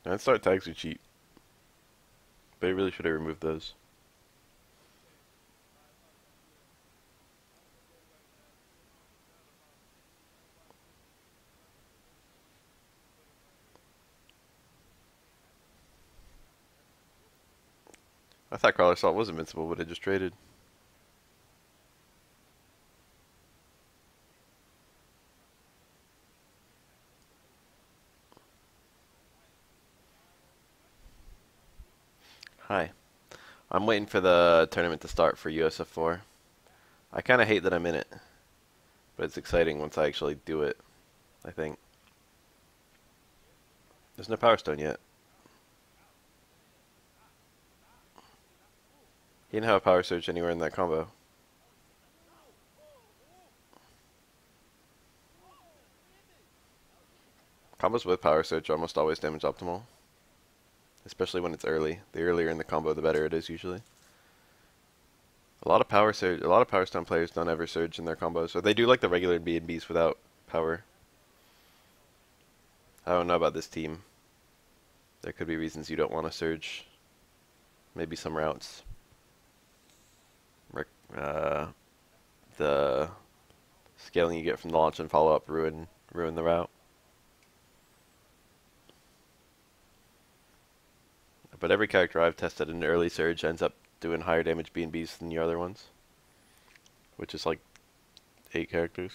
And start tags are cheap. They really should have removed those. I thought Crawler Assault was invincible, but it just traded. Hi. I'm waiting for the tournament to start for USF4. I kind of hate that I'm in it, but it's exciting once I actually do it, I think. There's no Power Stone yet. He didn't have a Power Surge anywhere in that combo. Combos with Power Surge are almost always damage optimal, especially when it's early. The earlier in the combo, the better it is usually. A lot of Power Surge, a lot of Power Stone players don't ever surge in their combos, or they do like the regular B&Bs without power. I don't know about this team. There could be reasons you don't want to surge. Maybe some routes. The scaling you get from the launch and follow up ruin the route. But every character I've tested in early surge ends up doing higher damage B&Bs than the other ones, which is like 8 characters.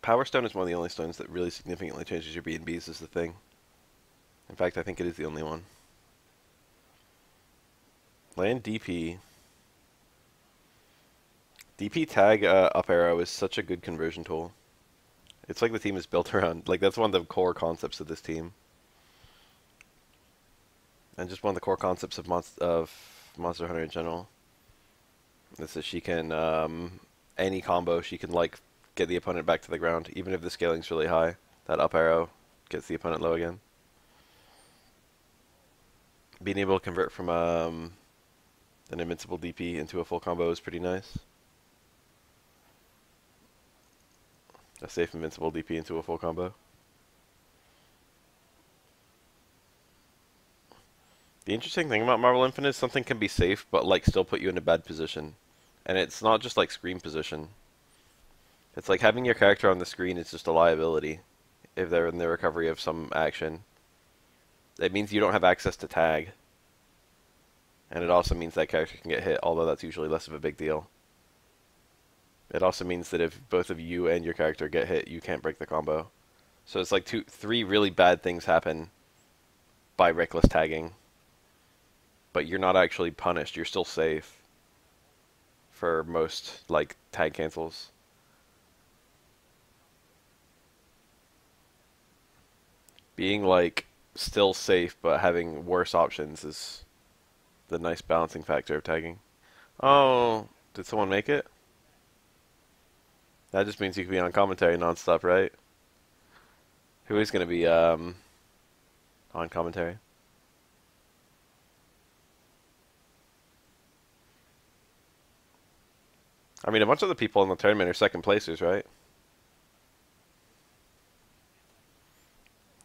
Power Stone is one of the only stones that really significantly changes your B&Bs is the thing. In fact, I think it is the only one. Land DP. DP tag up arrow is such a good conversion tool. It's like the team is built around, like that's one of the core concepts of this team. And just one of the core concepts of Monster Hunter in general. Is that she can, any combo, she can like get the opponent back to the ground, even if the scaling's really high. That up arrow gets the opponent low again. Being able to convert from an invincible DP into a full combo is pretty nice. A safe invincible DP into a full combo. The interesting thing about Marvel Infinite is something can be safe, but like still put you in a bad position. And it's not just like screen position. It's like having your character on the screen is just a liability if they're in the recovery of some action. It means you don't have access to tag. And it also means that character can get hit, although that's usually less of a big deal. It also means that if both of you and your character get hit, you can't break the combo. So it's like three really bad things happen by reckless tagging. But you're not actually punished, you're still safe for most like tag cancels. Being like still safe but having worse options is the nice balancing factor of tagging. Oh, did someone make it? That just means you can be on commentary nonstop, right? Who is going to be on commentary? I mean, a bunch of the people in the tournament are second placers, right?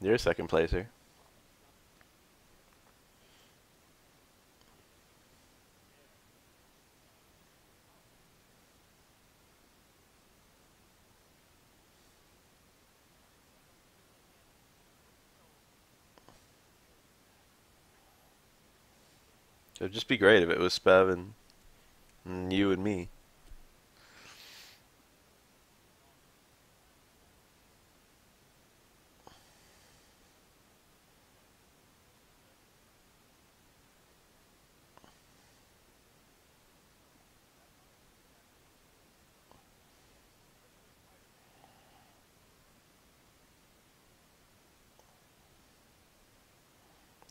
You're a second placer. It would just be great if it was Spev and you and me.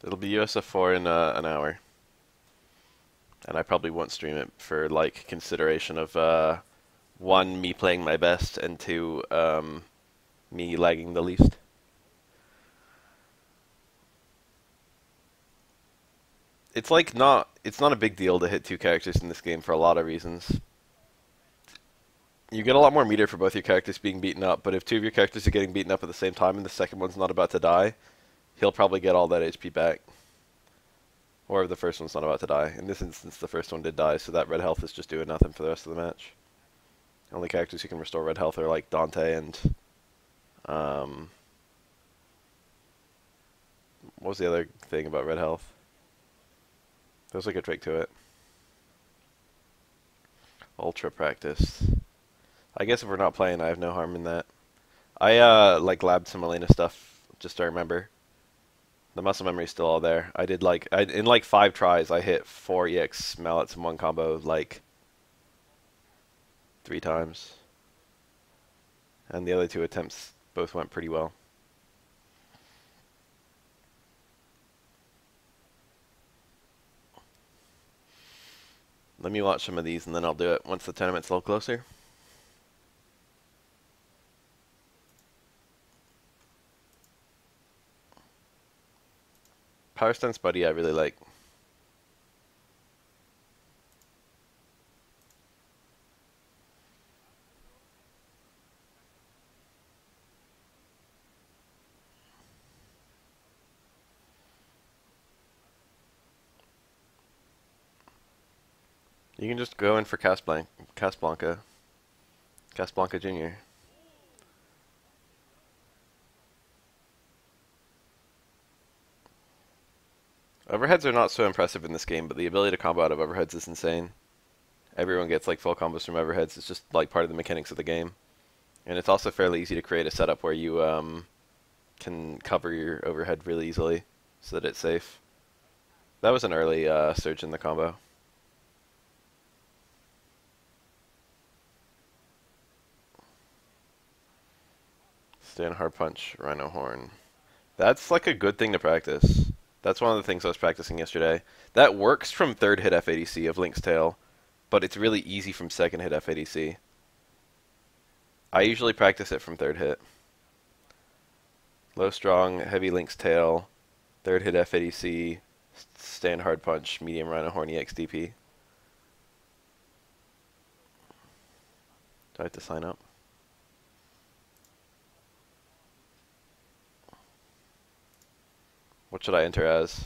It'll be USF4 in an hour. And I probably won't stream it for like consideration of one, me playing my best, and two, me lagging the least. It's like not it's not a big deal to hit two characters in this game for a lot of reasons. You get a lot more meter for both your characters being beaten up, but if two of your characters are getting beaten up at the same time and the second one's not about to die, he'll probably get all that HP back. Or if the first one's not about to die. In this instance, the first one did die, so that red health is just doing nothing for the rest of the match. The only characters who can restore red health are like Dante and what was the other thing about red health? There was like a trick to it. Ultra practice. I guess if we're not playing, I have no harm in that. I like labbed some Elena stuff just to remember. The muscle memory is still all there. I did like in like 5 tries, I hit 4 EX mallets in one combo like 3 times, and the other 2 attempts both went pretty well. Let me watch some of these and then I'll do it once the tournament's a little closer. Power Stance Buddy I really like. You can just go in for Casablanca Jr. Overheads are not so impressive in this game, but the ability to combo out of overheads is insane. Everyone gets like full combos from overheads. It's just like part of the mechanics of the game. And it's also fairly easy to create a setup where you can cover your overhead really easily so that it's safe. That was an early surge in the combo. Stand hard punch, Rhino Horn. That's like a good thing to practice. That's one of the things I was practicing yesterday. That works from 3rd hit FADC of Link's Tail, but it's really easy from 2nd hit FADC. I usually practice it from 3rd hit. Low strong, heavy Link's Tail, 3rd hit FADC, stand hard punch, medium Rhino Horn EXDP. Do I have to sign up? What should I enter as?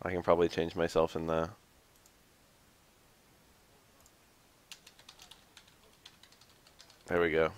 I can probably change myself in the... There we go.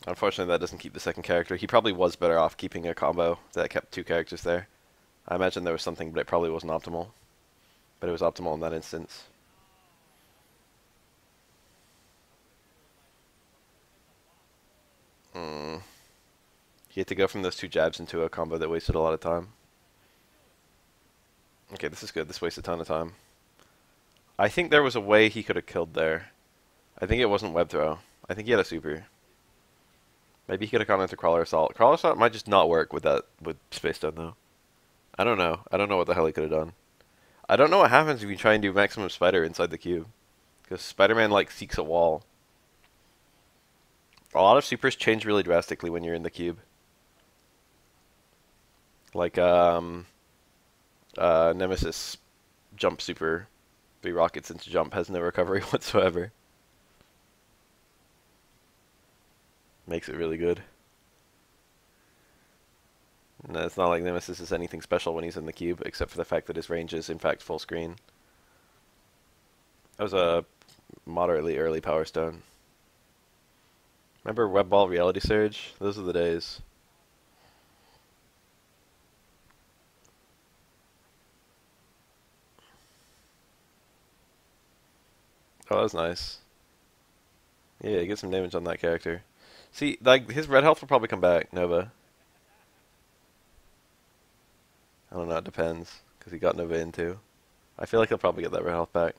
Unfortunately, that doesn't keep the second character. He probably was better off keeping a combo that kept 2 characters there. I imagine there was something, but it probably wasn't optimal. But it was optimal in that instance. He had to go from those 2 jabs into a combo that wasted a lot of time. Okay, this is good. This wasted a ton of time. I think there was a way he could have killed there. I think it wasn't web throw. I think he had a super. Maybe he could have gone into Crawler Assault. Crawler Assault might just not work with Space Stone, though. I don't know. I don't know what the hell he could have done. I don't know what happens if you try and do maximum spider inside the cube. Because Spider-Man, like, seeks a wall. A lot of supers change really drastically when you're in the cube. Like, Nemesis jump super. 3 rockets into jump has no recovery whatsoever. Makes it really good. No, it's not like Nemesis is anything special when he's in the cube, except for the fact that his range is in fact full screen. That was a moderately early Power Stone. Remember Web Ball Reality Surge? Those are the days. Oh, that was nice. Yeah, get some damage on that character. See, like, his red health will probably come back, Nova. I don't know, it depends. Because he got Nova in too. I feel like he'll probably get that red health back.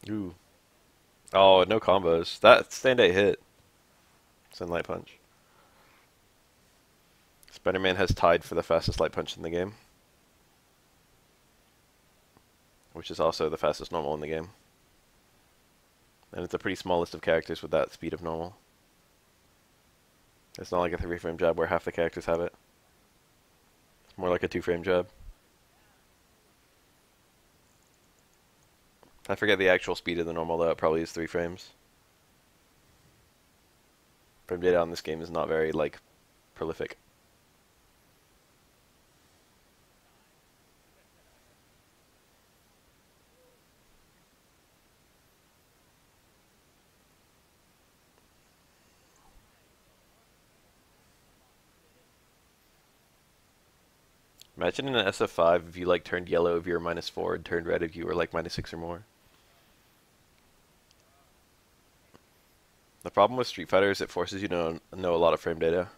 Ooh. Oh, no combos. That stand 8 hit. Send light punch. Spider-Man has tied for the fastest light punch in the game, which is also the fastest normal in the game. And it's a pretty small list of characters with that speed of normal. It's not like a 3-frame jab where half the characters have it. It's more like a 2-frame jab. I forget the actual speed of the normal though, it probably is 3 frames. Frame data on this game is not very, like, prolific. Imagine in an SF5 if you like turned yellow if you were -4 and turned red if you were like -6 or more. The problem with Street Fighter is it forces you to know a lot of frame data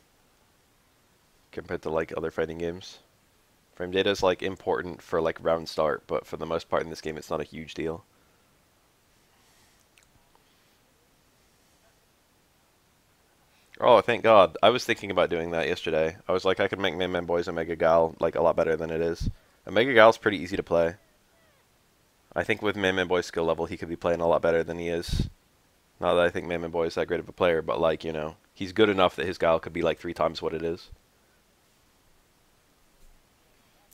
compared to like other fighting games. Frame data is like important for like round start, but for the most part in this game it's not a huge deal. Oh, thank God. I was thinking about doing that yesterday. I was like, I could make Man Man Boy's Omega Gal like a lot better than it is. Omega Gal's pretty easy to play. I think with Man Man Boy's skill level, he could be playing a lot better than he is. Not that I think Man Man Boy is that great of a player, but like, you know, he's good enough that his Gal could be like 3 times what it is.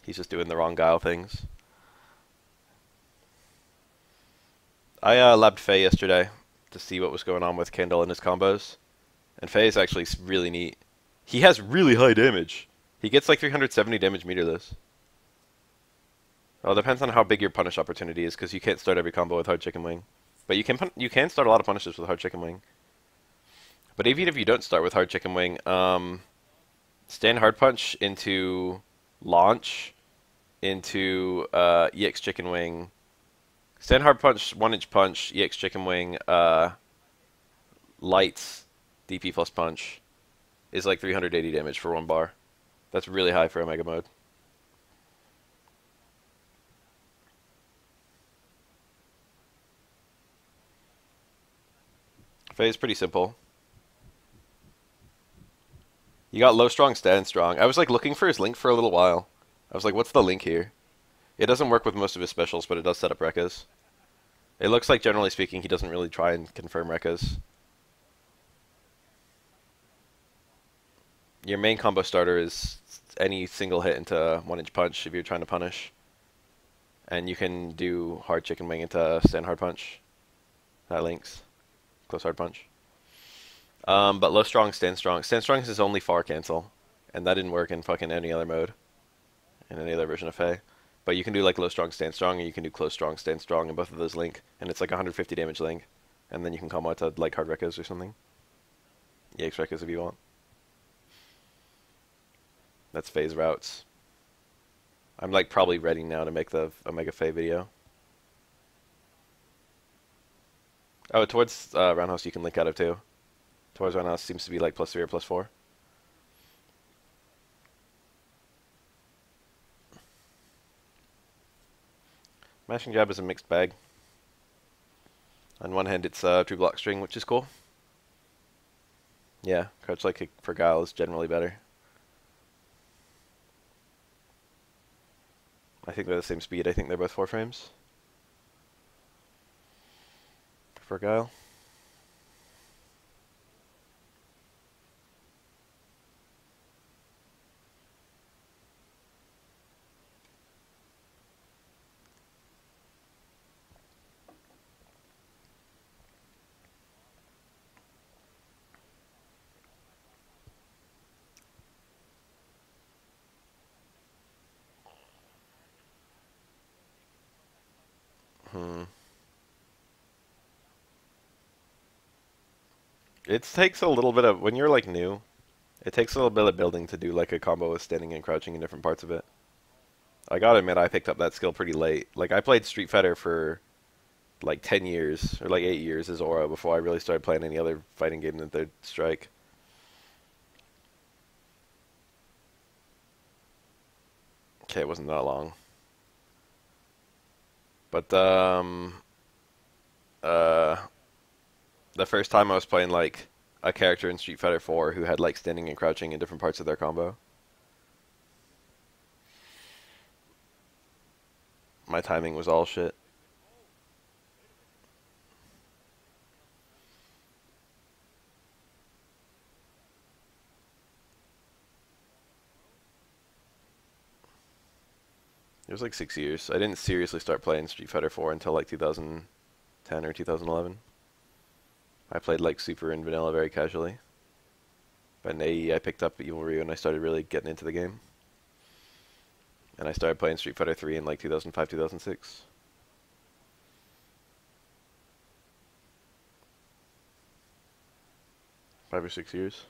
He's just doing the wrong Guile things. I labbed Faye yesterday to see what was going on with Kendall and his combos. And Faye is actually really neat. He has really high damage. He gets like 370 damage meterless. Well, it depends on how big your punish opportunity is, because you can't start every combo with hard chicken wing. But you can start a lot of punishes with hard chicken wing. But even if you don't start with hard chicken wing, stand hard punch into launch into EX chicken wing. Stand hard punch, 1-inch punch, EX chicken wing, lights, DP plus punch is like 380 damage for 1 bar. That's really high for Omega mode. Faye is pretty simple. You got low strong, stand strong. I was like looking for his link for a little while. I was like, what's the link here? It doesn't work with most of his specials, but it does set up Rekkas. It looks like, generally speaking, he doesn't really try and confirm Rekkas. Your main combo starter is any single hit into 1-inch punch if you're trying to punish. And you can do hard chicken wing into stand hard punch. That links. Close hard punch. But low strong, stand strong. Stand strong is his only far cancel. And that didn't work in fucking any other mode. In any other version of Faye. But you can do like low strong, stand strong, and you can do close strong, stand strong, and both of those link. And it's like 150 damage link. And then you can combo it to like hard Rekkas or something. EX Rekkas if you want. That's Faye's routes. I'm like probably ready now to make the Omega Faye video. Oh, towards Roundhouse you can link out of too. Towards Roundhouse seems to be like +3 or +4. Mashing jab is a mixed bag. On one hand, it's true block string, which is cool. Yeah, crouch light kick for Guile is generally better. I think they're the same speed. I think they're both 4 frames. For Guile. Hmm. It takes a little bit of, when you're like new, it takes a little bit of building to do like a combo with standing and crouching in different parts of it. I gotta admit, I picked up that skill pretty late. Like, I played Street Fighter for like 10 years, or like 8 years as Aura before I really started playing any other fighting game than Third Strike. Okay, it wasn't that long. But, Uh, the first time I was playing like a character in Street Fighter 4 who had like standing and crouching in different parts of their combo. My timing was all shit. It was like 6 years. I didn't seriously start playing Street Fighter 4 until like 2010 or 2011. I played like Super and Vanilla very casually. But in AE, I picked up Evil Ryu and I started really getting into the game. And I started playing Street Fighter 3 in like 2005, 2006. 5 or 6 years.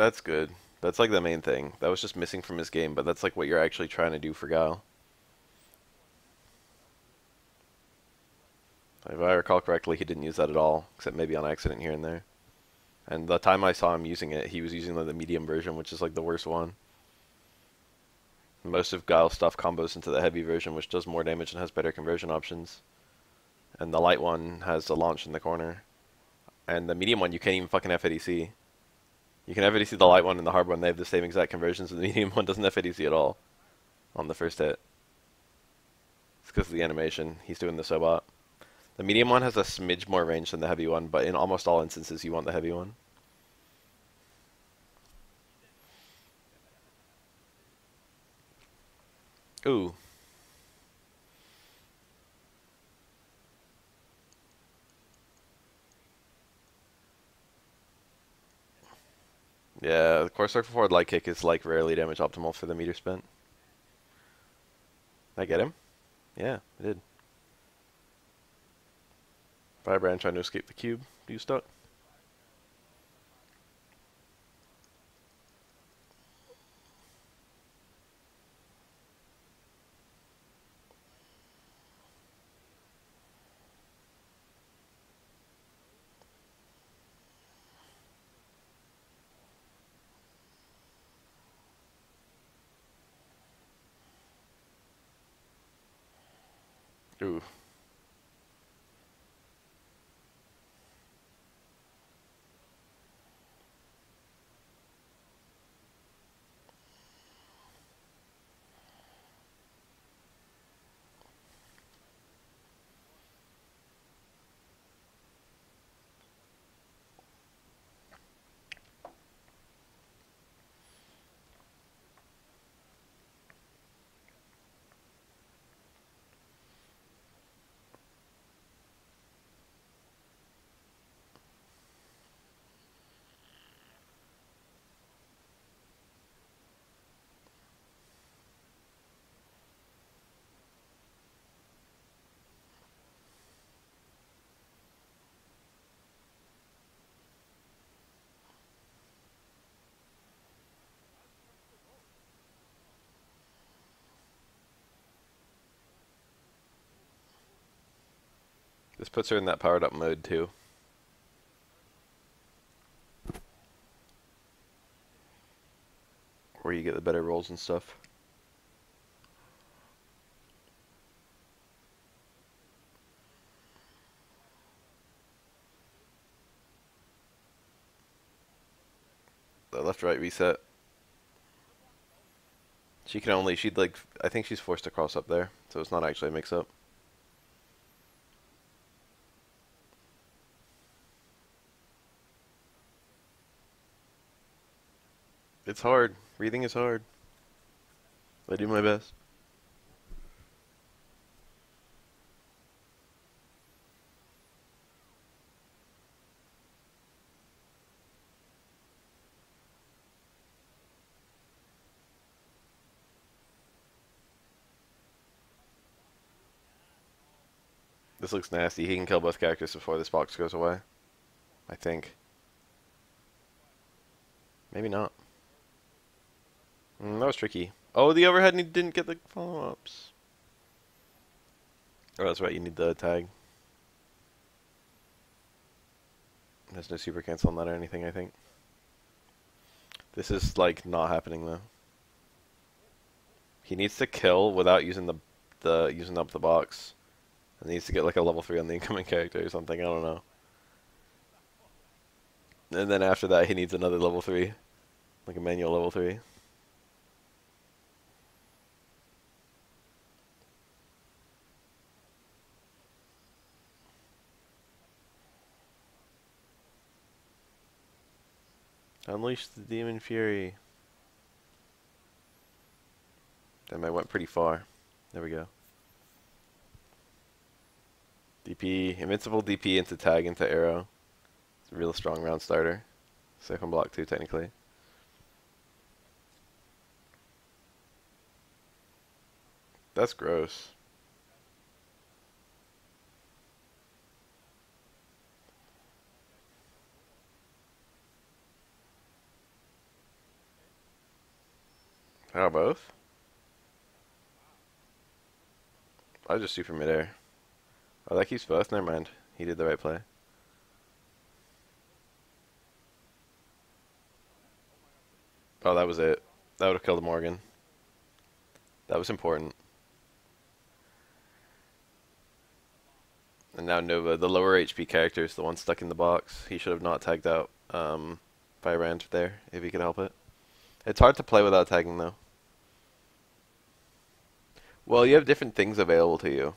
That's good. That's like the main thing. That was just missing from his game, but that's like what you're actually trying to do for Guile. If I recall correctly, he didn't use that at all, except maybe on accident here and there. And the time I saw him using it, he was using the medium version, which is like the worst one. Most of Guile's stuff combos into the heavy version, which does more damage and has better conversion options. And the light one has a launch in the corner. And the medium one, you can't even fucking FADC. You can FADC the light one and the hard one. They have the same exact conversions, and the medium one doesn't FADC at all on the first hit. It's because of the animation. He's doing the Sobot. The medium one has a smidge more range than the heavy one, but in almost all instances, you want the heavy one. Ooh. Yeah, the core circle forward light kick is like rarely damage optimal for the meter spent. Did I get him? Yeah, I did. Firebrand trying to escape the cube. Do you stuck? Ooh. This puts her in that powered up mode too. Where you get the better rolls and stuff. The left right reset. She'd like, I think she's forced to cross up there, so it's not actually a mix up. It's hard. Breathing is hard. I do my best. This looks nasty. He can kill both characters before this box goes away. I think. Maybe not. That was tricky. Oh, the overhead and he didn't get the follow-ups. Oh, that's right, you need the tag. There's no super cancel on that or anything, I think. This is, like, not happening, though. He needs to kill without using using up the box. And he needs to get, like, a level 3 on the incoming character or something, I don't know. And then after that, he needs another level 3. Like a manual level 3. Unleash the Demon Fury. Damn, I went pretty far. There we go. DP, invincible DP into tag into arrow. It's a real strong round starter. Second block too, technically. That's gross. How about both? I just super midair. Oh, that keeps both? Never mind. He did the right play. Oh, that was it. That would have killed Morgan. That was important. And now Nova, the lower HP character, is the one stuck in the box. He should have not tagged out Firebrand there, if he could help it. It's hard to play without tagging, though. Well, you have different things available to you.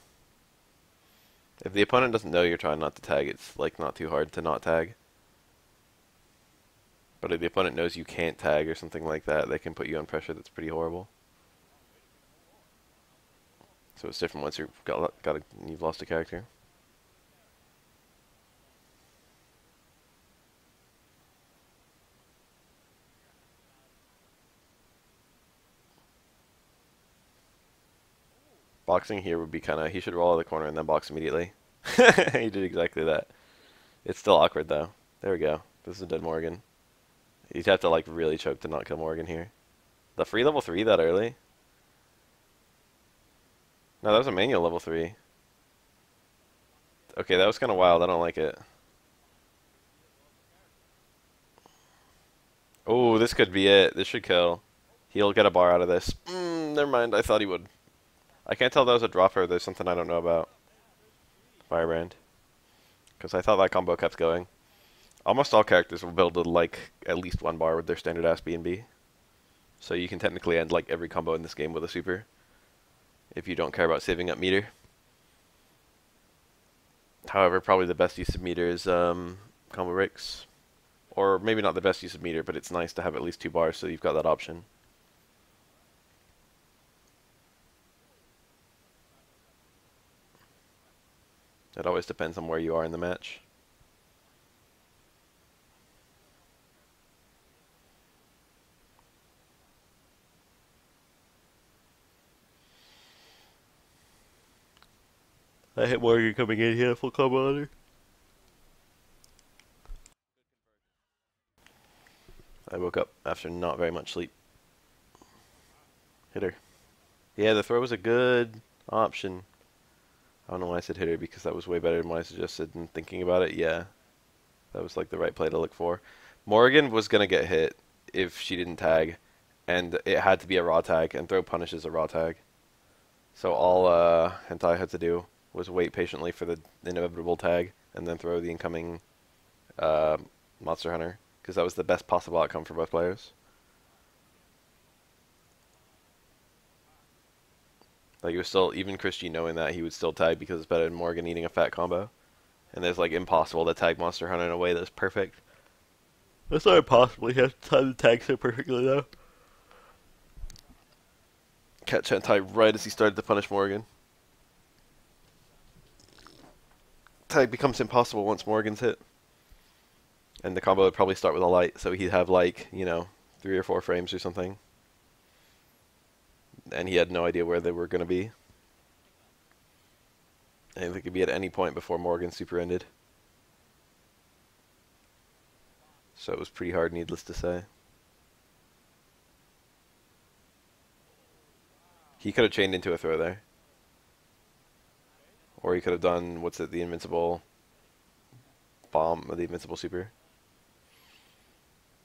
If the opponent doesn't know you're trying not to tag, it's like not too hard to not tag. But if the opponent knows you can't tag or something like that, they can put you on pressure that's pretty horrible. So it's different once you've lost a character. Boxing here would be kind of, he should roll out of the corner and then box immediately. He did exactly that. It's still awkward though. There we go. This is a dead Morgan. You'd have to like really choke to not kill Morgan here. The free level 3 that early? No, that was a manual level 3. Okay, that was kind of wild. I don't like it. Oh, this could be it. This should kill. He'll get a bar out of this. Never mind. I thought he would. I can't tell if that was a dropper. There's something I don't know about. Firebrand. Because I thought that combo kept going. Almost all characters will build like at least one bar with their standard ass B&B. So you can technically end like every combo in this game with a super. If you don't care about saving up meter. However, probably the best use of meter is combo breaks. Or maybe not the best use of meter, but it's nice to have at least 2 bars so you've got that option. It always depends on where you are in the match. I hit Morgan coming in here, full combo on her. I woke up after not very much sleep. Hit her. Yeah, the throw was a good option. I don't know why I said hit her because that was way better than what I suggested and thinking about it. Yeah, that was like the right play to look for. Morgan was going to get hit if she didn't tag, and it had to be a raw tag, and throw punishes a raw tag. So all Hentai had to do was wait patiently for the inevitable tag, and then throw the incoming Monster Hunter, because that was the best possible outcome for both players. Like, it was still, even Christie knowing that, he would still tag because it's better than Morgan eating a fat combo. And it's like impossible to tag Monster Hunter in a way that's perfect. That's not impossible, he has time to tag so perfectly though. Catch Hentai right as he started to punish Morgan. Tag becomes impossible once Morgan's hit. And the combo would probably start with a light, so he'd have like, you know, 3 or 4 frames or something. And he had no idea where they were going to be. And they could be at any point before Morgan's super ended. So it was pretty hard, needless to say. He could have chained into a throw there. Or he could have done, what's it, the invincible bomb, or the invincible super.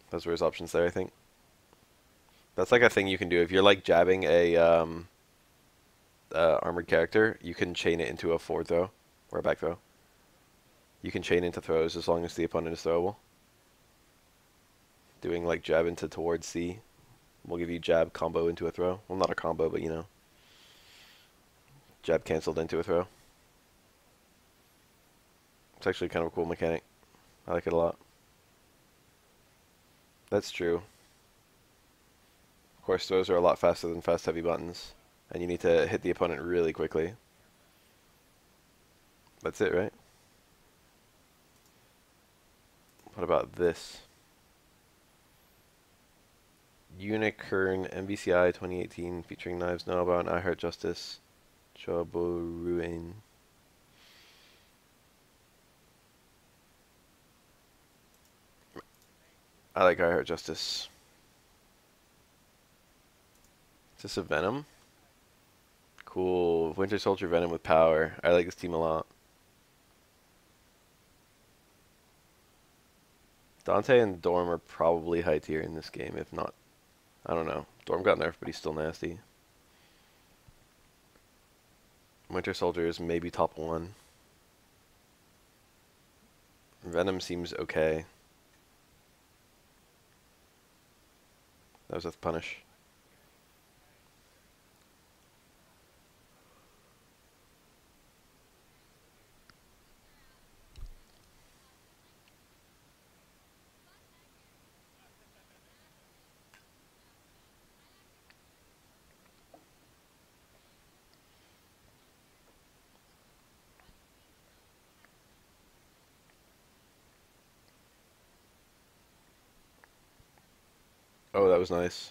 Those were his options there, I think. That's like a thing you can do. If you're like jabbing a armored character, you can chain it into a forward throw or a back throw. You can chain into throws as long as the opponent is throwable. Doing like jab into towards C will give you jab combo into a throw. Well, not a combo, but you know, jab canceled into a throw. It's actually kind of a cool mechanic. I like it a lot. That's true. Of course, throws are a lot faster than fast heavy buttons, and you need to hit the opponent really quickly. That's it, right? What about this? Unicorn MVCI 2018 featuring Knives Noba and I Heart Justice. Choboruin. I like I Heart Justice. Is this a Venom? Cool. Winter Soldier Venom with power. I like this team a lot. Dante and Dorm are probably high tier in this game, if not. I don't know. Dorm got nerfed, but he's still nasty. Winter Soldier is maybe top 1. Venom seems okay. That was with Punish. Oh, that was nice.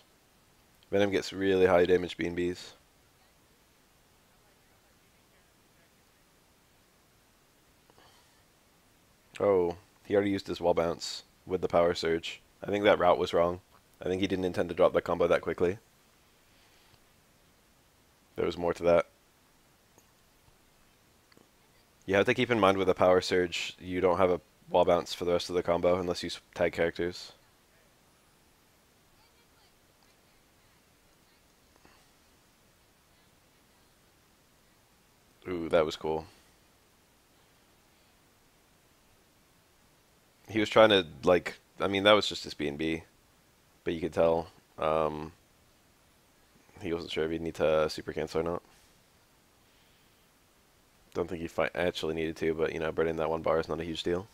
Venom gets really high damage B&Bs. Oh, he already used his wall bounce with the power surge. I think that route was wrong. I think he didn't intend to drop that combo that quickly. There was more to that. You have to keep in mind with a power surge, you don't have a wall bounce for the rest of the combo unless you tag characters. Ooh, that was cool. He was trying to, like, I mean, that was just his B&B, but you could tell he wasn't sure if he'd need to super cancel or not. Don't think he actually needed to, but, you know, burning that one bar is not a huge deal.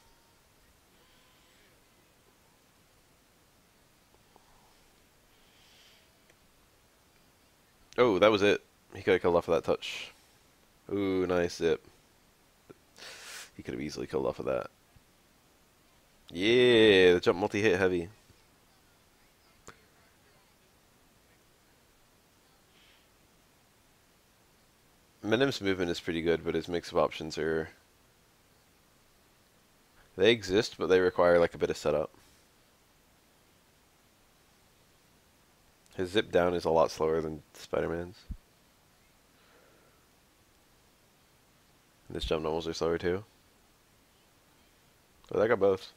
Oh, that was it. He could have killed off of that touch. Ooh, nice zip. He could have easily killed off of that. Yeah, the jump multi-hit heavy. Venom's movement is pretty good, but his mix of options are... They exist, but they require like a bit of setup. His zip down is a lot slower than Spider-Man's. And his jump normals are slower too. Oh, I got both.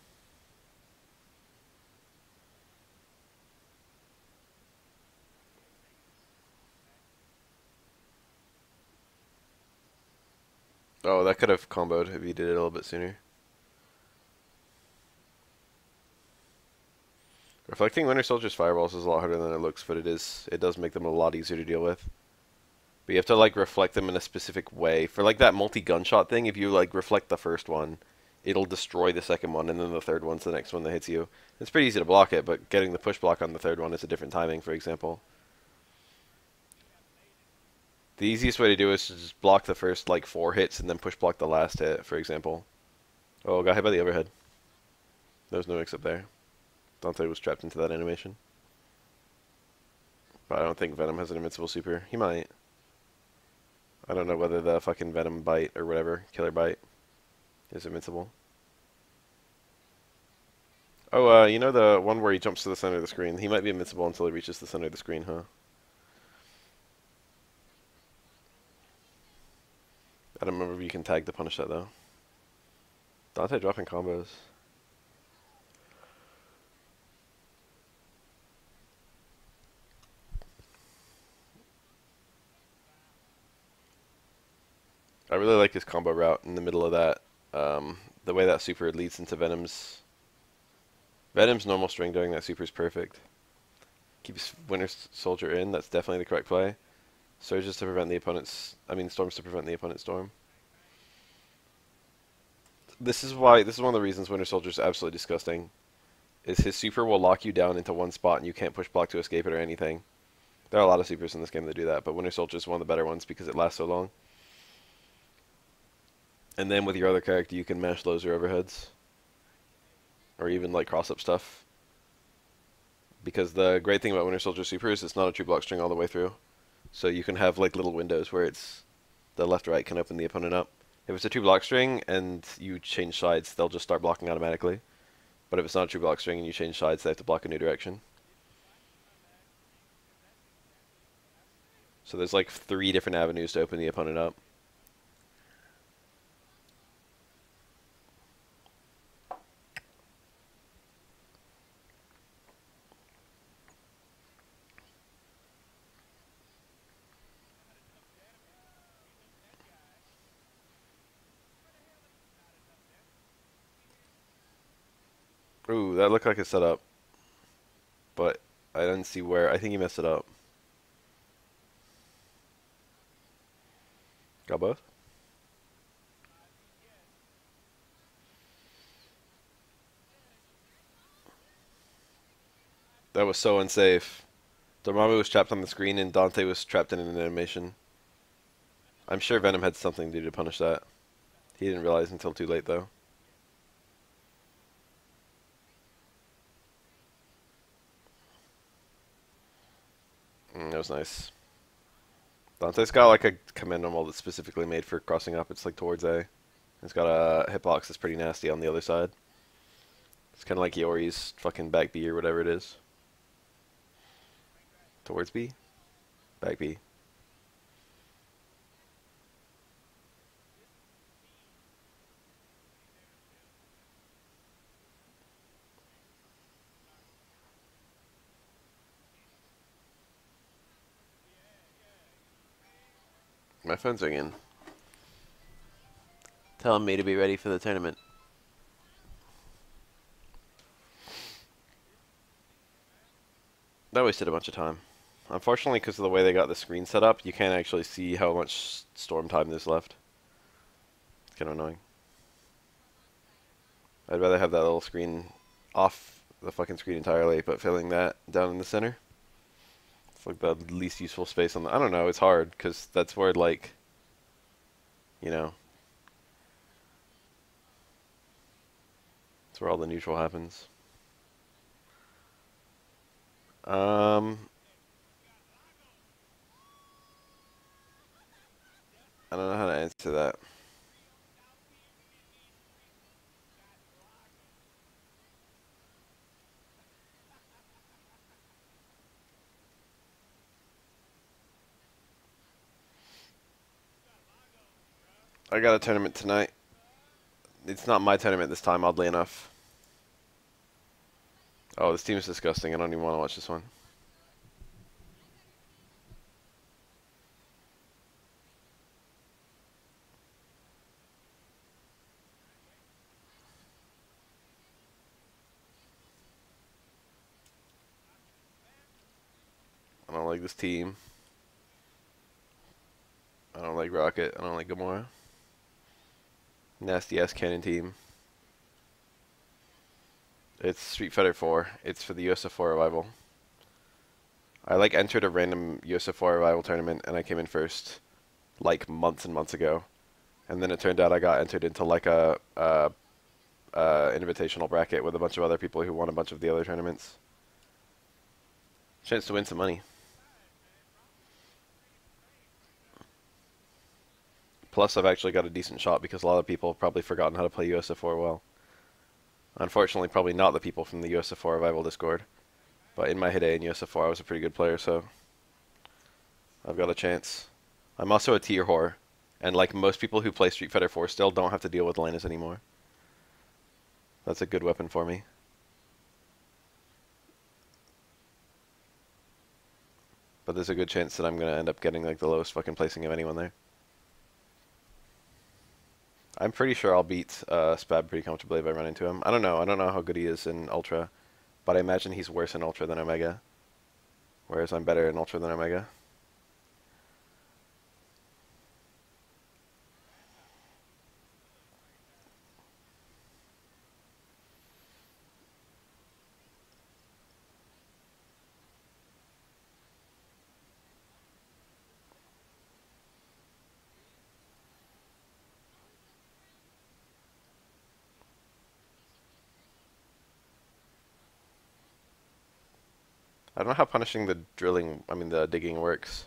Oh, that could have comboed if he did it a little bit sooner. Reflecting Winter Soldier's fireballs is a lot harder than it looks, but it does make them a lot easier to deal with. But you have to like reflect them in a specific way. For like that multi-gunshot thing, if you like reflect the first one, it'll destroy the second one, and then the third one's the next one that hits you. It's pretty easy to block it, but getting the push block on the third one is a different timing, for example. The easiest way to do it is to just block the first like 4 hits and then push block the last hit, for example. Oh, got hit by the overhead. There was no mix up there. Dante was trapped into that animation. But I don't think Venom has an invincible super. He might. I don't know whether the fucking Venom bite or whatever, killer bite, is invincible. Oh, you know the one where he jumps to the center of the screen? He might be invincible until he reaches the center of the screen, huh? don't remember if you can tag to punish that though. Dante dropping combos. I really like his combo route in the middle of that. The way that super leads into Venom's normal string doing that super is perfect. Keeps Winter Soldier in. That's definitely the correct play. Surges to prevent the opponent's. I mean, storms to prevent the opponent's storm. This is one of the reasons Winter Soldier is absolutely disgusting. Is his super will lock you down into one spot and you can't push block to escape it or anything. There are a lot of supers in this game that do that, but Winter Soldier is one of the better ones because it lasts so long. And then with your other character, you can mash lows or overheads, or even like cross up stuff. Because the great thing about Winter Soldier Super is it's not a true block string all the way through. So you can have like little windows where it's the left right can open the opponent up. If it's a true block string and you change sides, they'll just start blocking automatically. But if it's not a true block string and you change sides, they have to block a new direction. So there's like 3 different avenues to open the opponent up. Ooh, that looked like a setup. But I didn't see where. I think he messed it up. Got both? That was so unsafe. Dormammu was trapped on the screen and Dante was trapped in an animation. I'm sure Venom had something to do to punish that. He didn't realize until too late though. That was nice. Dante's got like a command normal that's specifically made for crossing up. It's like towards A. It's got a hitbox that's pretty nasty on the other side. It's kind of like Yori's fucking back B or whatever it is. Towards B? Back B. My phone's ringing. Telling me to be ready for the tournament. That wasted a bunch of time. Unfortunately, because of the way they got the screen set up, you can't actually see how much storm time there's left. It's kind of annoying. I'd rather have that little screen off the fucking screen entirely, but filling that down in the center. It's like the least useful space on the... I don't know, it's hard, because that's where, like, you know, that's where all the neutral happens. I don't know how to answer that. I got a tournament tonight. It's not my tournament this time, oddly enough. Oh, this team is disgusting. I don't even want to watch this one. I don't like this team. I don't like Rocket. I don't like Gamora. Nasty ass cannon team. It's Street Fighter 4. It's for the USF4 revival. I like entered a random USF4 revival tournament and I came in first, like months and months ago, and then it turned out I got entered into like a invitational bracket with a bunch of other people who won a bunch of the other tournaments. Chance to win some money. Plus, I've actually got a decent shot because a lot of people have probably forgotten how to play USF4 well. Unfortunately, probably not the people from the USF4 Revival Discord. But in my heyday in USF4, I was a pretty good player, so I've got a chance. I'm also a tier whore, And like most people who play Street Fighter 4 still don't have to deal with Elena's anymore. That's a good weapon for me. But there's a good chance that I'm gonna end up getting like the lowest fucking placing of anyone there. I'm pretty sure I'll beat Spab pretty comfortably if I run into him. I don't know. I don't know how good he is in Ultra, but I imagine he's worse in Ultra than Omega. Whereas I'm better in Ultra than Omega. I don't know how punishing the digging works.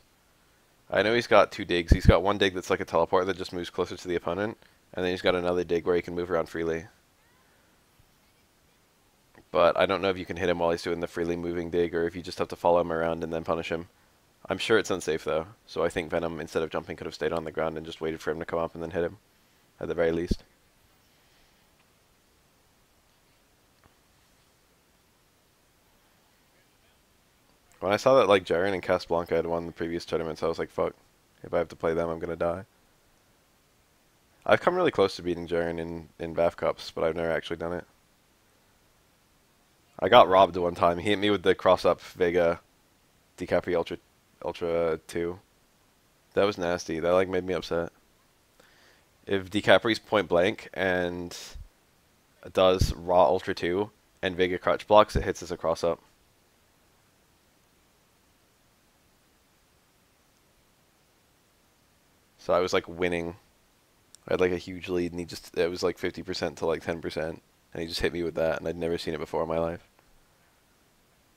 I know he's got two digs. He's got one dig that's like a teleport that just moves closer to the opponent, and then he's got another dig where he can move around freely. But I don't know if you can hit him while he's doing the freely moving dig, or if you just have to follow him around and then punish him. I'm sure it's unsafe though, so I think Venom, instead of jumping, could have stayed on the ground and just waited for him to come up and then hit him, at the very least. When I saw that like Jaren and Casablanca had won the previous tournaments, I was like, fuck, if I have to play them, I'm gonna die. I've come really close to beating Jaren in BAF Cups, but I've never actually done it. I got robbed one time. He hit me with the cross-up Vega DiCaprio Ultra 2. That was nasty. That like made me upset. If DiCapri's point blank and does raw Ultra 2 and Vega crouch blocks, it hits as a cross-up. So I was like winning. I had like a huge lead, and it was like 50% to like 10%, and he just hit me with that, and I'd never seen it before in my life.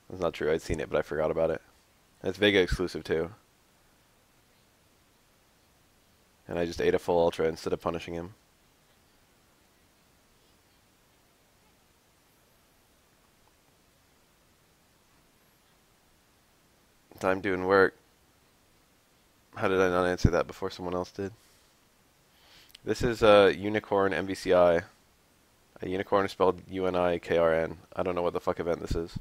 That's not true. I'd seen it, but I forgot about it. And it's Vega exclusive too. And I just ate a full Ultra instead of punishing him. Time doing work. How did I not answer that before someone else did? This is a Unicorn MVCI. A unicorn is spelled UNIKRN. I don't know what the fuck event this is.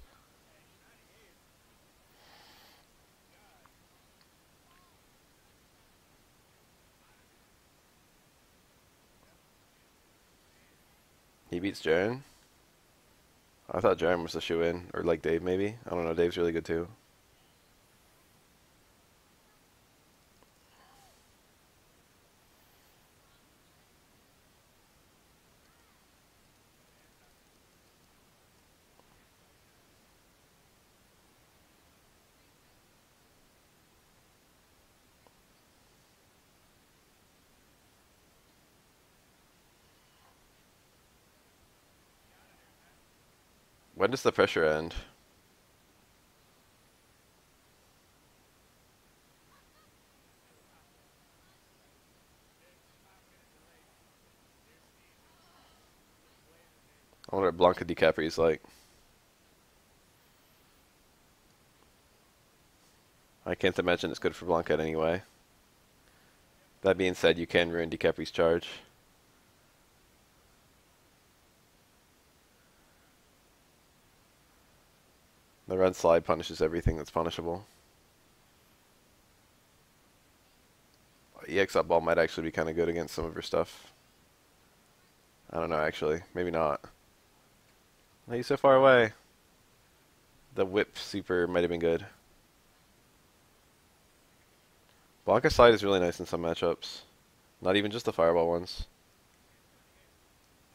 He beats Jaren? I thought Jaren was the shoe-in. Or like Dave, maybe? I don't know. Dave's really good too. When does the pressure end? I wonder what Blanca DiCapri's like. I can't imagine it's good for Blanca in any way. That being said, you can ruin DiCapri's charge. The red slide punishes everything that's punishable. EX up ball might actually be kind of good against some of her stuff. I don't know, actually. Maybe not. Why are you so far away? The whip super might have been good. Blanca's slide is really nice in some matchups. Not even just the fireball ones.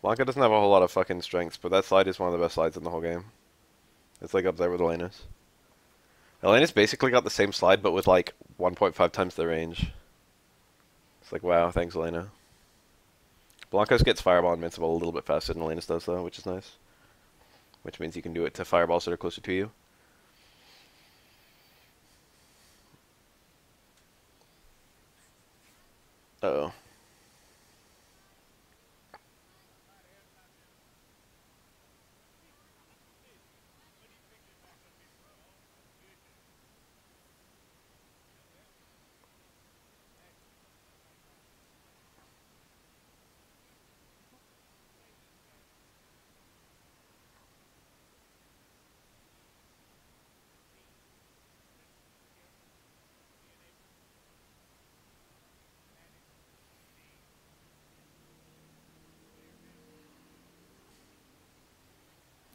Blanca doesn't have a whole lot of fucking strengths, but that slide is one of the best slides in the whole game. It's like up there with Elena's. Elena's basically got the same slide, but with like 1.5 times the range. It's like, wow, thanks, Elena. Blanca's gets fireball invincible a little bit faster than Elena's does, though, which is nice. Which means you can do it to fireballs that are closer to you. Uh-oh.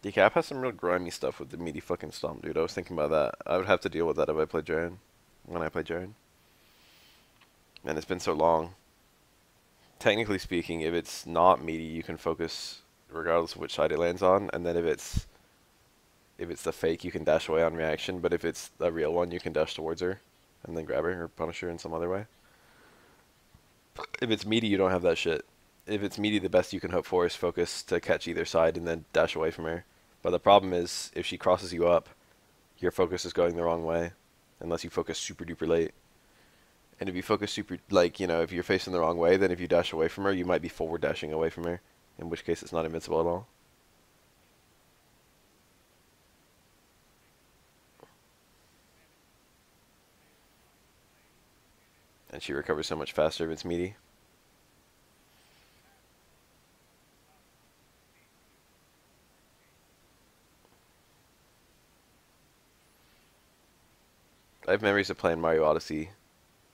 Decap has some real grimy stuff with the meaty fucking stomp, dude. I was thinking about that. I would have to deal with that if I played Jaren. When I play Jaren. And it's been so long. Technically speaking, if it's not meaty, you can focus regardless of which side it lands on, and then if it's the fake, you can dash away on reaction, but if it's a real one, you can dash towards her and then grab her or punish her in some other way. If it's meaty, you don't have that shit. If it's meaty, the best you can hope for is focus to catch either side and then dash away from her. But the problem is, if she crosses you up, your focus is going the wrong way, unless you focus super duper late. And if you focus super, like, if you're facing the wrong way, then if you dash away from her, you might be forward dashing away from her, in which case it's not invincible at all. And she recovers so much faster if it's meaty. I have memories of playing Mario Odyssey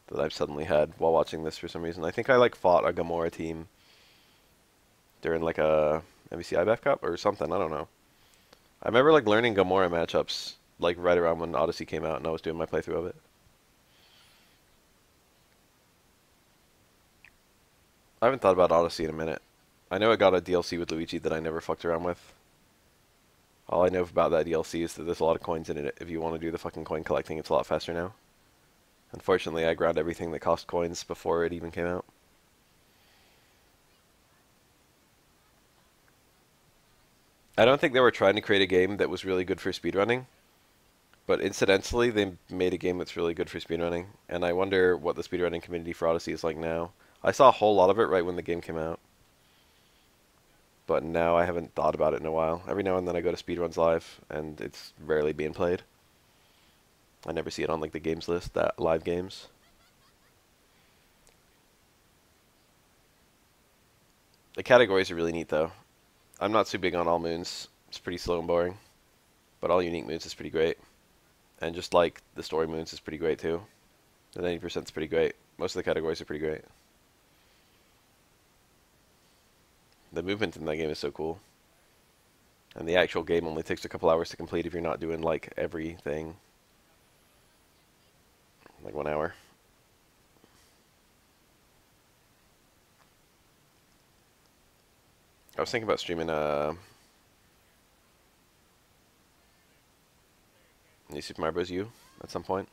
that I've suddenly had while watching this for some reason. I think I fought a Gamora team during like a MVCI BF Cup or something. I don't know. I remember learning Gamora matchups right around when Odyssey came out, and I was doing my playthrough of it. I haven't thought about Odyssey in a minute. I know it got a DLC with Luigi that I never fucked around with. All I know about that DLC is that there's a lot of coins in it. If you want to do the fucking coin collecting, it's a lot faster now. Unfortunately, I ground everything that cost coins before it even came out. I don't think they were trying to create a game that was really good for speedrunning, but incidentally, they made a game that's really good for speedrunning, and I wonder what the speedrunning community for Odyssey is like now. I saw a whole lot of it right when the game came out, but now I haven't thought about it in a while. Every now and then I go to Speedruns Live, and it's rarely being played. I never see it on the games list, that live games. The categories are really neat though. I'm not too big on all moons. It's pretty slow and boring, but all unique moons is pretty great. And just the story moons is pretty great too. The 90% is pretty great. Most of the categories are pretty great. The movement in that game is so cool. And the actual game only takes a couple hours to complete if you're not doing everything. 1 hour. I was thinking about streaming New Super Mario Bros. U at some point.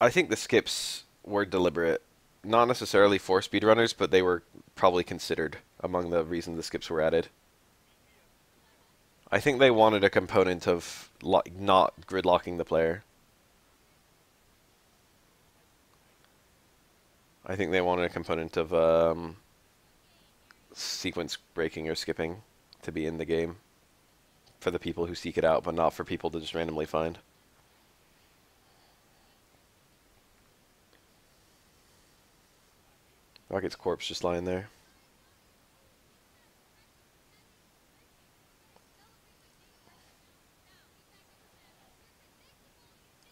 I think the skips were deliberate. Not necessarily for speedrunners, but they were probably considered among the reasons the skips were added. I think they wanted a component of not gridlocking the player. I think they wanted a component of sequence breaking or skipping to be in the game for the people who seek it out, but not for people to just randomly find. Rocket's corpse just lying there.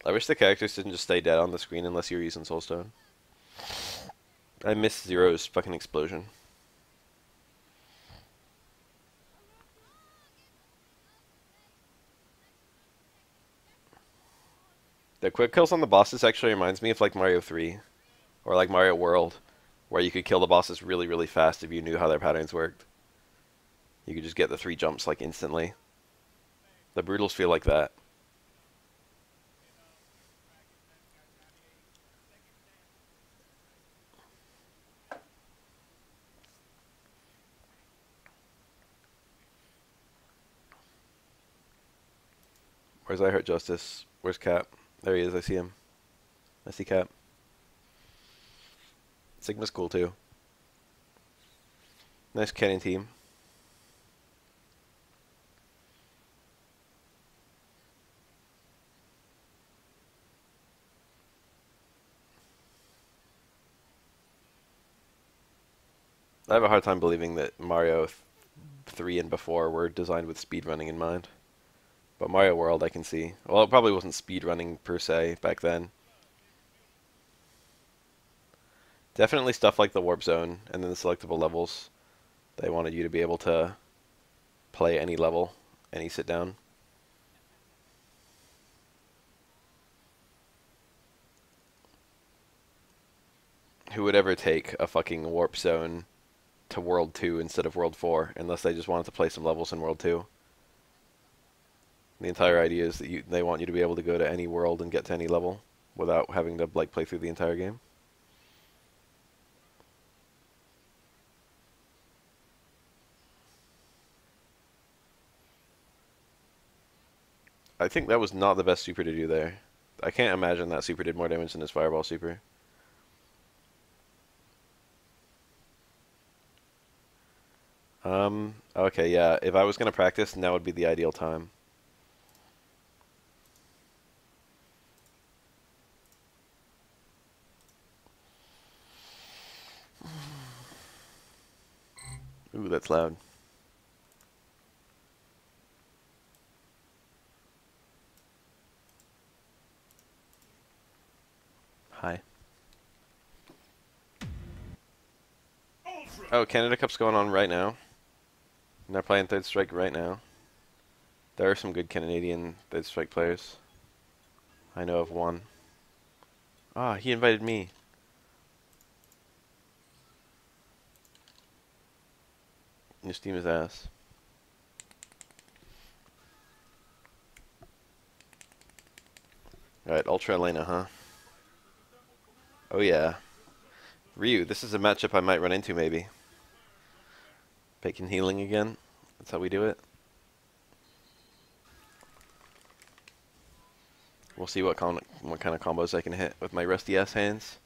I wish the characters didn't just stay dead on the screen unless you're using Soulstone. I miss Zero's fucking explosion. The quick kills on the bosses actually reminds me of Mario 3 or Mario World, where you could kill the bosses really, really fast if you knew how their patterns worked. You could just get the 3 jumps instantly. The Brutals feel like that. Where's I Heart Justice? Where's Cap? There he is, I see him. I see Cap. Sigma's cool too. Nice cannon team. I have a hard time believing that Mario 3 and before were designed with speedrunning in mind. But Mario World I can see. Well, it probably wasn't speedrunning per se back then. Definitely stuff like the warp zone and then the selectable levels. They wanted you to be able to play any level, any sit down. Who would ever take a fucking warp zone to World 2 instead of World 4 unless they just wanted to play some levels in World 2? The entire idea is that they want you to be able to go to any world and get to any level without having to like play through the entire game. I think that was not the best super to do there. I can't imagine that super did more damage than his fireball super. Okay, yeah, if I was gonna practice, now would be the ideal time. Ooh, that's loud. Hi. Oh, Canada Cup's going on right now. And they're playing Third Strike right now. There are some good Canadian Third Strike players. I know of one. Ah, he invited me. You steam his ass. Alright, Ultra Elena, huh? Oh yeah. Ryu, this is a matchup I might run into maybe. Bacon healing again. That's how we do it. We'll see what kind of combos I can hit with my rusty ass hands.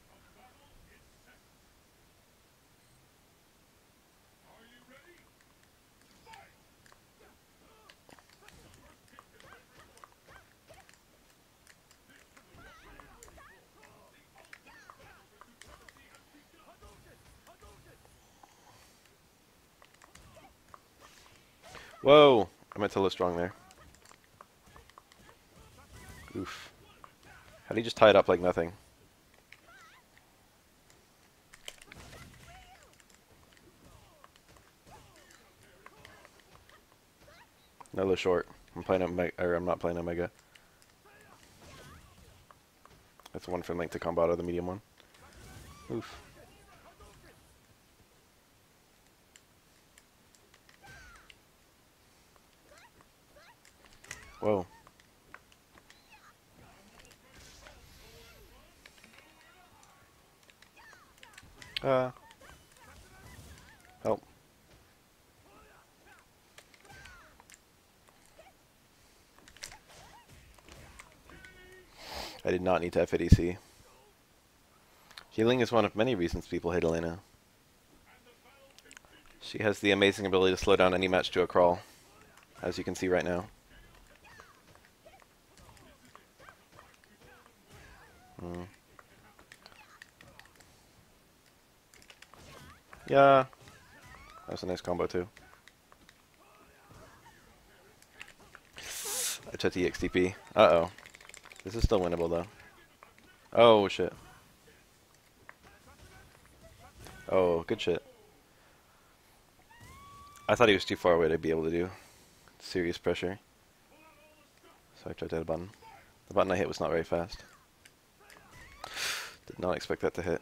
Whoa! I meant to look strong there. Oof. How'd he just tie it up like nothing? Another short. I'm playing or I'm not playing Omega. That's one for Link to combo out of the medium one. Oof. Whoa. Help. I did not need to FADC. Healing is one of many reasons people hate Elena. She has the amazing ability to slow down any match to a crawl, as you can see right now. Yeah. That's a nice combo too. I took the XTP. Uh-oh. This is still winnable though. Oh shit. Oh, good shit. I thought he was too far away to be able to do serious pressure. So I tried to hit a button. The button I hit was not very fast. Did not expect that to hit.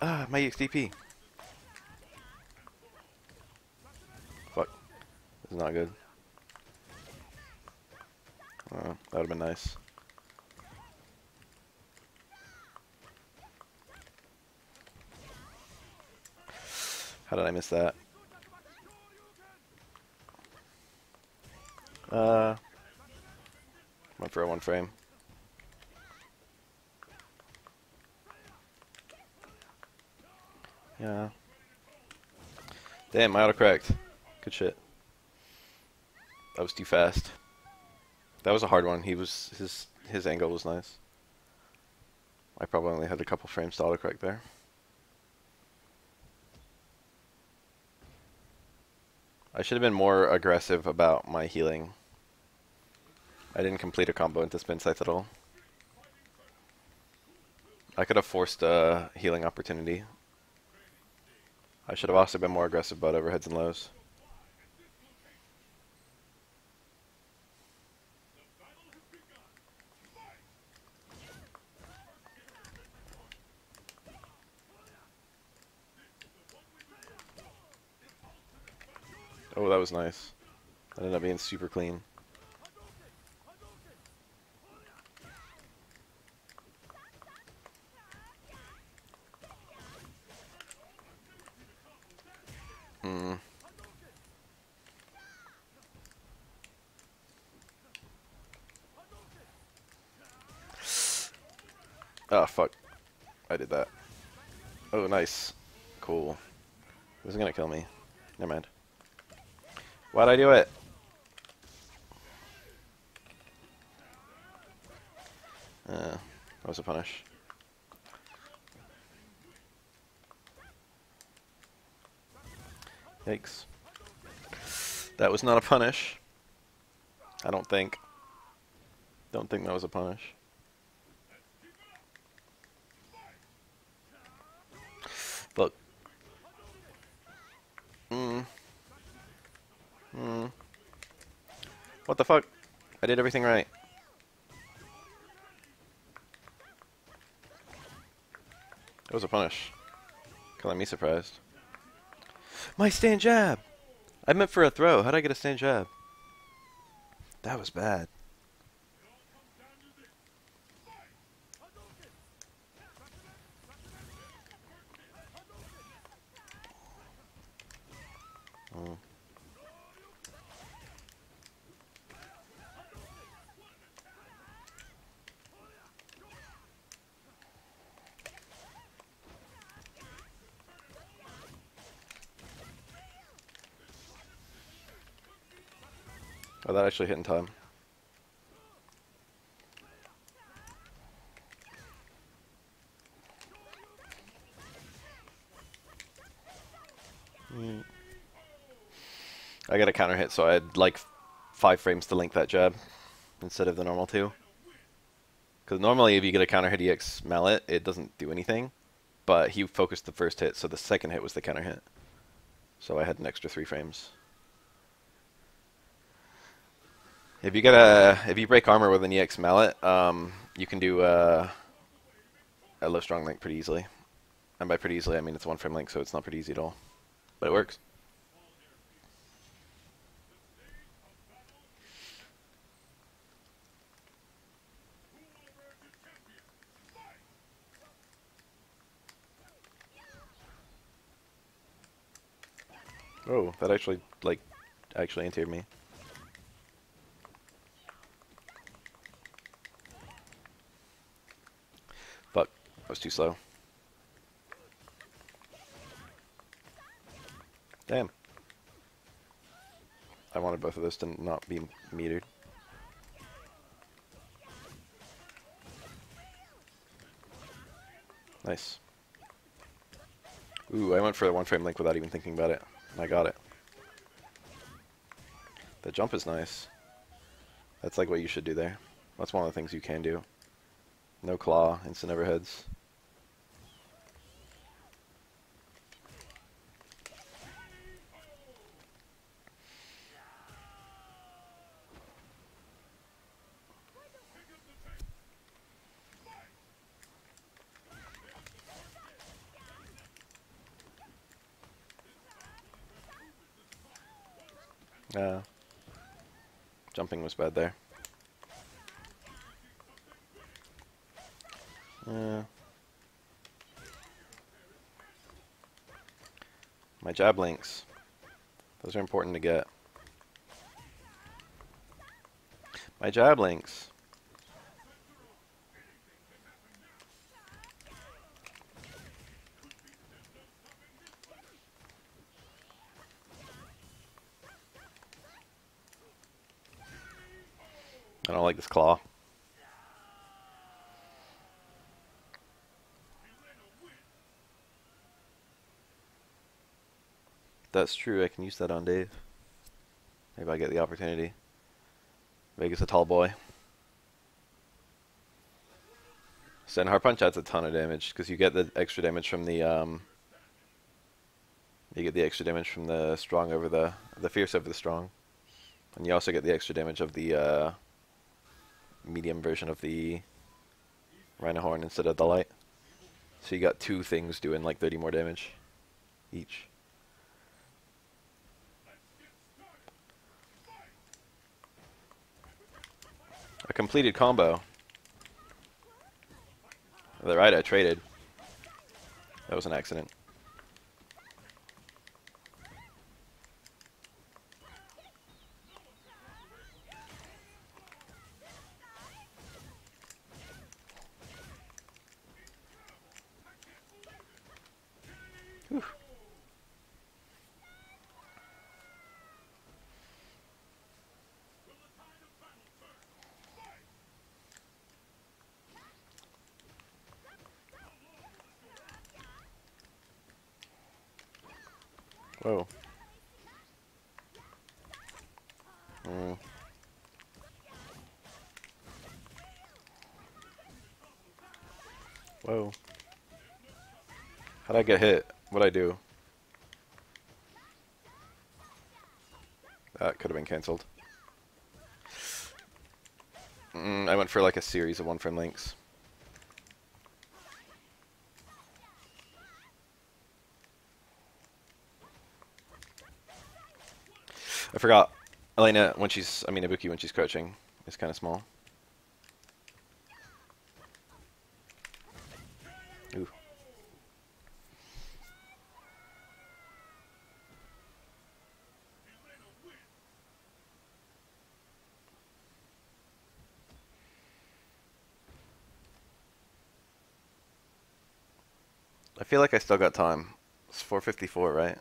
Ah, my XTP. Fuck. This is not good. That would have been nice. How did I miss that? Went for a one frame. Yeah. Damn, I autocorrect. Good shit. That was too fast. That was a hard one. His angle was nice. I probably only had a couple frames to autocorrect there. I should have been more aggressive about my healing. I didn't complete a combo into spin scythe at all. I could have forced a healing opportunity. I should have also been more aggressive about overheads and lows. Oh, that was nice. That ended up being super clean. Hmm. Oh, fuck. I did that. Oh, nice. Cool. This is gonna kill me. Never mind. Why'd I do it? That was a punish. Yikes. That was not a punish. I don't think. Don't think that was a punish. Look. What the fuck? I did everything right. It was a punish. Calling me surprised. My stand jab! I meant for a throw. How'd I get a stand jab? That was bad. Oh. Oh, that actually hit in time. I got a counter hit, so I had like 5 frames to link that jab instead of the normal 2. Because normally if you get a counter hit EX mallet, it doesn't do anything. But he focused the first hit, so the second hit was the counter hit. So I had an extra 3 frames. If you break armor with an EX mallet, you can do a low strong link pretty easily. And by pretty easily, I mean it's 1 frame link, so it's not pretty easy at all. But it works. Oh, that actually, anti-aired me. Fuck, I was too slow. Damn. I wanted both of those to not be metered. Nice. Ooh, I went for the 1 frame link without even thinking about it. And I got it. The jump is nice. That's like what you should do there. That's one of the things you can do. No claw, instant overheads. Jumping was bad there. My jab links. Those are important to get. My jab links. I don't like this claw. That's true, I can use that on Dave. Maybe I get the opportunity. Vegas a tall boy. So hard punch adds a ton of damage because you get the extra damage from the strong over the fierce over the strong, and you also get the extra damage of the medium version of the Rhino Horn instead of the light. So you got two things doing like 30 more damage each. A completed combo. The right I traded. That was an accident. Whew. Whoa. Whoa. How'd I get hit? What'd I do? That could have been cancelled. I went for like a series of one-frame links. I forgot. Elena, Ibuki when she's crouching, is kind of small. Ooh. I feel like I still got time. It's 4:54, right?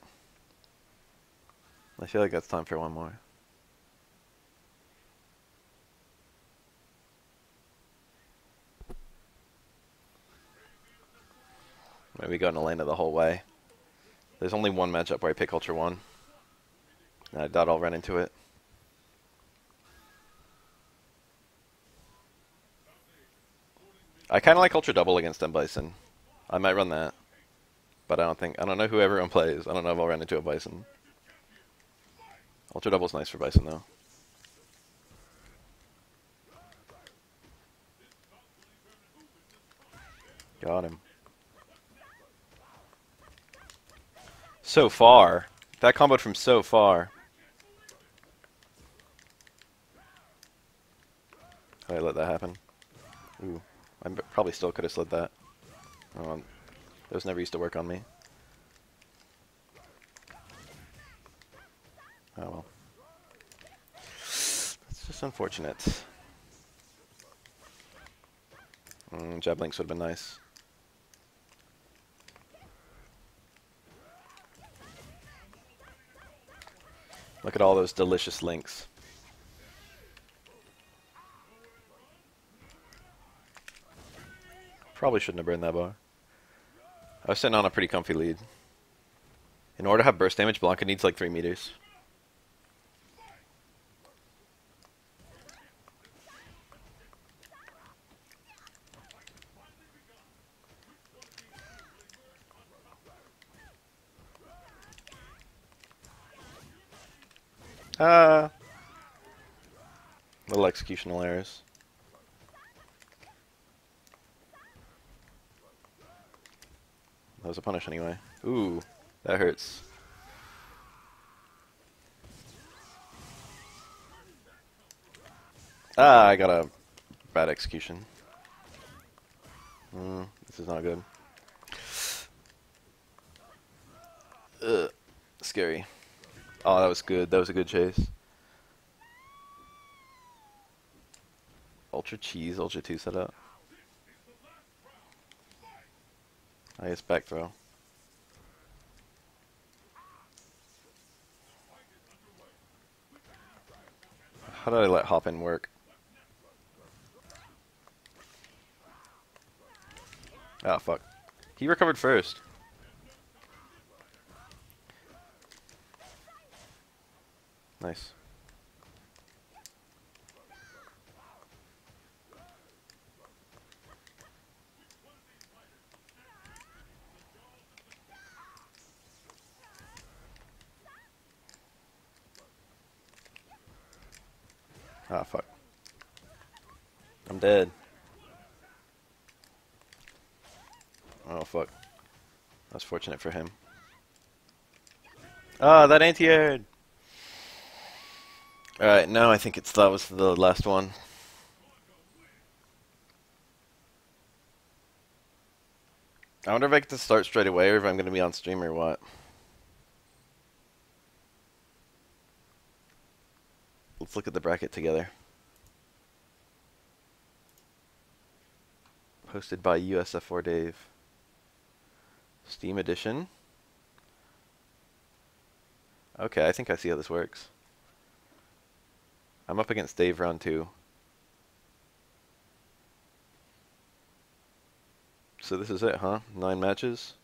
I feel like that's time for one more. Maybe going Elena the whole way. There's only one matchup where I pick Ultra 1. And I doubt I'll run into it. I kind of like Ultra Double against M Bison. I might run that. But I don't know who everyone plays. I don't know if I'll run into a Bison. Ultra Double's nice for Bison, though. Got him. So far. That comboed from so far. How did I let that happen? Ooh. I probably still could have slid that. Those never used to work on me. Oh well. That's just unfortunate. Jab links would have been nice. Look at all those delicious links. Probably shouldn't have burned that bar. I was sitting on a pretty comfy lead. In order to have burst damage, Blanca needs like 3 meters. Little executional errors. That was a punish anyway. Ooh, that hurts. I got a bad execution. This is not good. Ugh, scary. Oh, that was good. That was a good chase. Ultra cheese, Ultra 2 setup. Nice back throw. How did I let hop in work? Ah, fuck. He recovered first. Nice. Ah, fuck. I'm dead. Oh, fuck. That's fortunate for him. Ah, that anti-aired! Alright, now I think that was the last one. I wonder if I get to start straight away or if I'm going to be on stream or what. Let's look at the bracket together. Hosted by USF4 Dave. Steam Edition. Okay, I think I see how this works. I'm up against Dave round 2. So this is it, huh? 9 matches?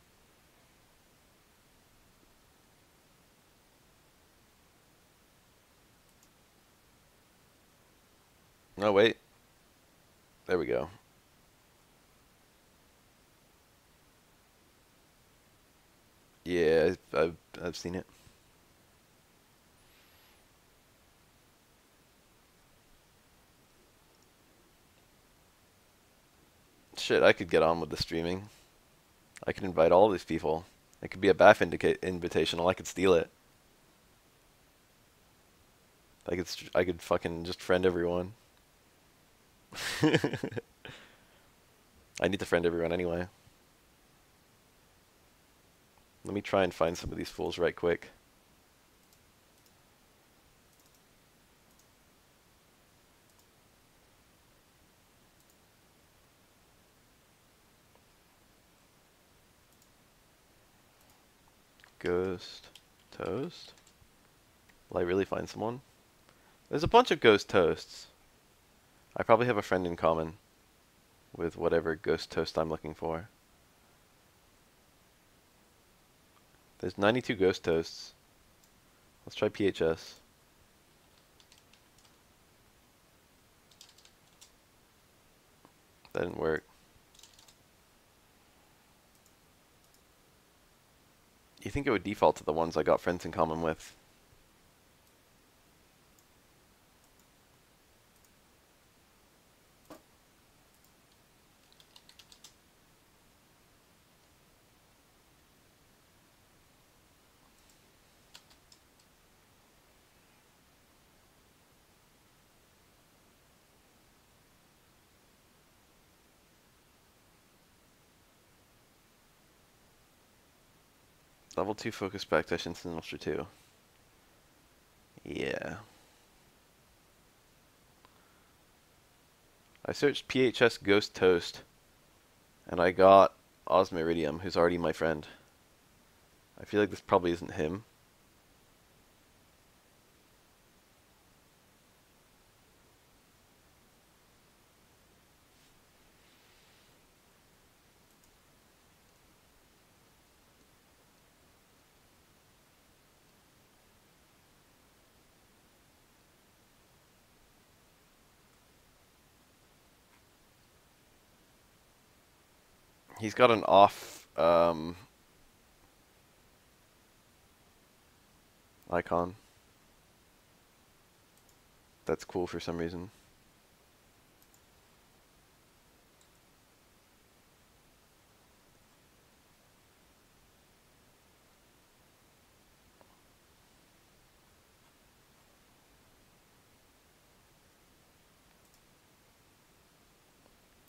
No, wait. There we go. Yeah, I've seen it. Shit, I could get on with the streaming. I could invite all these people. It could be a BAF invitational. I could steal it. I could fucking just friend everyone. I need to friend everyone anyway. Let me try and find some of these fools right quick. Ghost Toast? Will I really find someone? There's a bunch of Ghost Toasts. I probably have a friend in common with whatever Ghost Toast I'm looking for. There's 92 Ghost Toasts. Let's try PHS. That didn't work. You think it would default to the ones I got friends in common with? Level 2 focus practice instant ultra 2. Yeah. I searched PHS Ghost Toast and I got Osmiridium, who's already my friend. I feel like this probably isn't him. He's got an off icon. That's cool for some reason.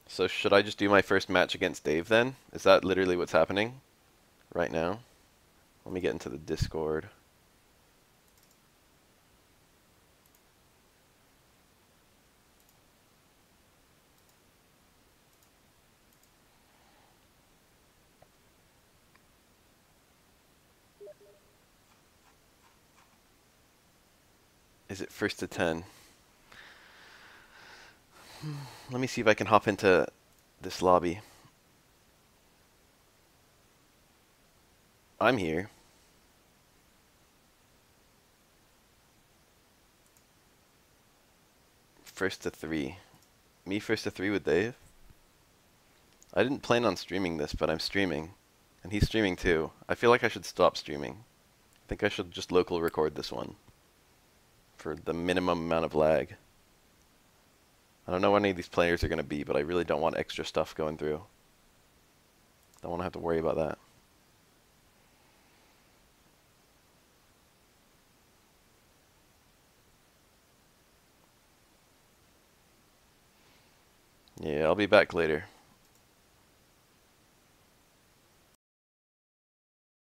So should I just do my first match against Dave then? Is that literally what's happening right now? Let me get into the Discord. Is it first to 10? Let me see if I can hop into this lobby. I'm here. First to 3. Me first to 3 with Dave? I didn't plan on streaming this, but I'm streaming. And he's streaming too. I feel like I should stop streaming. I think I should just local record this one. For the minimum amount of lag. I don't know when any of these players are going to be, but I really don't want extra stuff going through. Don't want to have to worry about that. Yeah, I'll be back later.